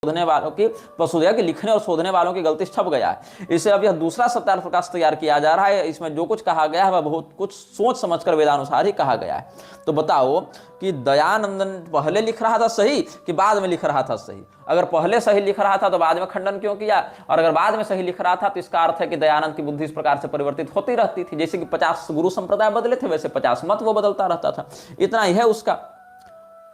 शोधने वालों की वसुधैव के लिखने और शोधने वालों की गलती छप गया है। इसे अब यह दूसरा सत्यार्थ प्रकाश तैयार किया जा रहा है। इसमें जो कुछ कहा गया है वह बहुत कुछ सोच समझकर वेदानुसार ही कहा गया है। तो बताओ कि दयानंदन पहले लिख रहा था सही कि बाद में लिख रहा था सही? अगर पहले सही लिख रहा था तो बाद में खंडन क्यों किया? और अगर बाद में सही लिख रहा था तो इसका अर्थ है कि दयानंद की बुद्धि इस प्रकार से परिवर्तित होती रहती थी। जैसे कि 50 गुरु संप्रदाय बदले थे वैसे 50 मत वो बदलता रहता था। इतना ही है उसका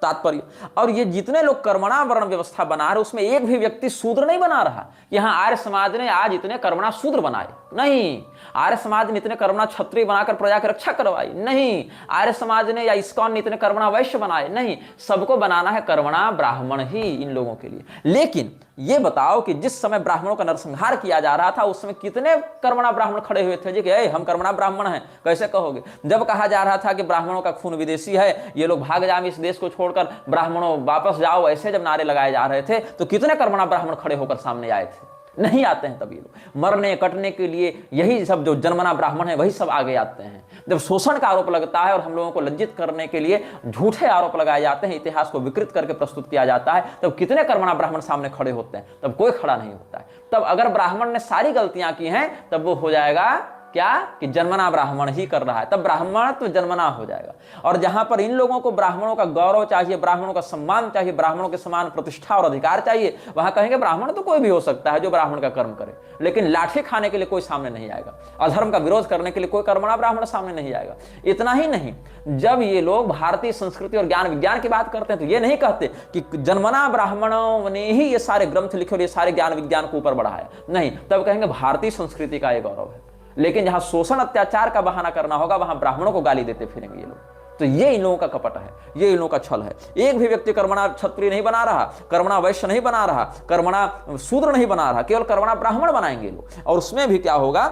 तात्पर्य। और ये जितने लोग कर्मणा वर्ण व्यवस्था बना रहे उसमें एक भी व्यक्ति शूद्र नहीं बना रहा। यहां आर्य समाज ने आज इतने कर्मणा शूद्र बनाए नहीं, आर्य समाज ने इतने कर्मणा क्षत्रिय बनाकर प्रजा की रक्षा करवाई नहीं, आर्य समाज ने या इस्कॉन ने इतने कर्मणा वैश्य बनाए नहीं। सबको बनाना है कर्मणा ब्राह्मण ही इन लोगों के लिए। लेकिन ये बताओ कि जिस समय ब्राह्मणों का नरसंहार किया जा रहा था उस समय कितने कर्मणा ब्राह्मण खड़े हुए थे जी कि हम कर्मणा ब्राह्मण हैं? कैसे कहोगे? जब कहा जा रहा था कि ब्राह्मणों का खून विदेशी है, ये लोग भाग जाओ इस देश को छोड़कर, ब्राह्मणों वापस जाओ, ऐसे जब नारे लगाए जा रहे थे तो कितने कर्मणा ब्राह्मण खड़े होकर सामने आए थे? नहीं आते हैं। तभी लोग मरने कटने के लिए यही सब जो जन्मना ब्राह्मण है वही सब आगे आते हैं। जब शोषण का आरोप लगता है और हम लोगों को लज्जित करने के लिए झूठे आरोप लगाए जाते हैं, इतिहास को विकृत करके प्रस्तुत किया जाता है, तब कितने कर्मणा ब्राह्मण सामने खड़े होते हैं? तब कोई खड़ा नहीं होता है। तब अगर ब्राह्मण ने सारी गलतियां की हैं तब वो हो जाएगा क्या कि जन्मना ब्राह्मण ही कर रहा है, तब ब्राह्मण तो जन्मना हो जाएगा। और जहां पर इन लोगों को ब्राह्मणों का गौरव चाहिए, ब्राह्मणों का सम्मान चाहिए, ब्राह्मणों के समान प्रतिष्ठा और अधिकार चाहिए, वहां कहेंगे ब्राह्मण तो कोई भी हो सकता है जो ब्राह्मण का कर्म करे, लेकिन लाठी खाने के लिए कोई सामने नहीं आएगा, अधर्म का विरोध करने के लिए कोई कर्मणा ब्राह्मण सामने नहीं आएगा। इतना ही नहीं, जब ये लोग भारतीय संस्कृति और ज्ञान विज्ञान की बात करते हैं तो ये नहीं कहते कि जन्मना ब्राह्मणों ने ही ये सारे ग्रंथ लिखे और ये सारे ज्ञान विज्ञान को ऊपर बढ़ाया, नहीं, तब कहेंगे भारतीय संस्कृति का ये गौरव है। लेकिन जहां शोषण अत्याचार का बहाना करना होगा वहां ब्राह्मणों को गाली देते फिरेंगे ये लोग। तो ये इन लोगों का कपट है, ये इन लोगों का छल है। एक भी व्यक्ति कर्मणा क्षत्रिय नहीं बना रहा, कर्मणा वैश्य नहीं बना रहा, कर्मणा शूद्र नहीं बना रहा, केवल कर्मणा ब्राह्मण बनाएंगे लोग। और उसमें भी क्या होगा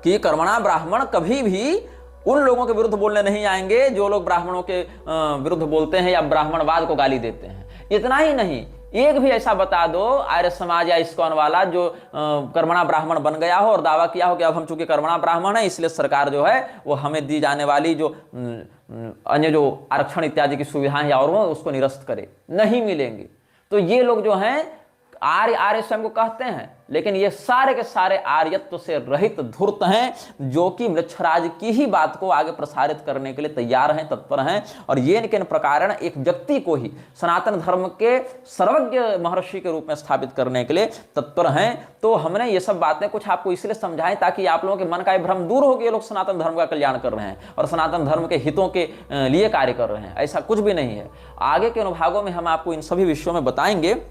कि कर्मणा ब्राह्मण कभी भी उन लोगों के विरुद्ध बोलने नहीं आएंगे जो लोग ब्राह्मणों के विरुद्ध बोलते हैं या ब्राह्मणवाद को गाली देते हैं। इतना ही नहीं, एक भी ऐसा बता दो आर्य समाज या इस्कॉन वाला जो कर्मणा ब्राह्मण बन गया हो और दावा किया हो कि अब हम चूंकि कर्मणा ब्राह्मण है इसलिए सरकार जो है वो हमें दी जाने वाली जो अन्य जो आरक्षण इत्यादि की सुविधाएं और वो उसको निरस्त करे, नहीं मिलेंगे। तो ये लोग जो हैं आर्य स्वयं को कहते हैं, लेकिन ये सारे के सारे आर्यत्व से रहित धूर्त हैं जो कि मृच्छराज की ही बात को आगे प्रसारित करने के लिए तैयार हैं, तत्पर हैं। और ये इनके प्रकार एक व्यक्ति को ही सनातन धर्म के सर्वज्ञ महर्षि के रूप में स्थापित करने के लिए तत्पर हैं। तो हमने ये सब बातें कुछ आपको इसलिए समझाएं ताकि आप लोगों के मन का ये भ्रम दूर हो कि ये लोग सनातन धर्म का कल्याण कर रहे हैं और सनातन धर्म के हितों के लिए कार्य कर रहे हैं। ऐसा कुछ भी नहीं है। आगे के अनुभागों में हम आपको इन सभी विषयों में बताएंगे।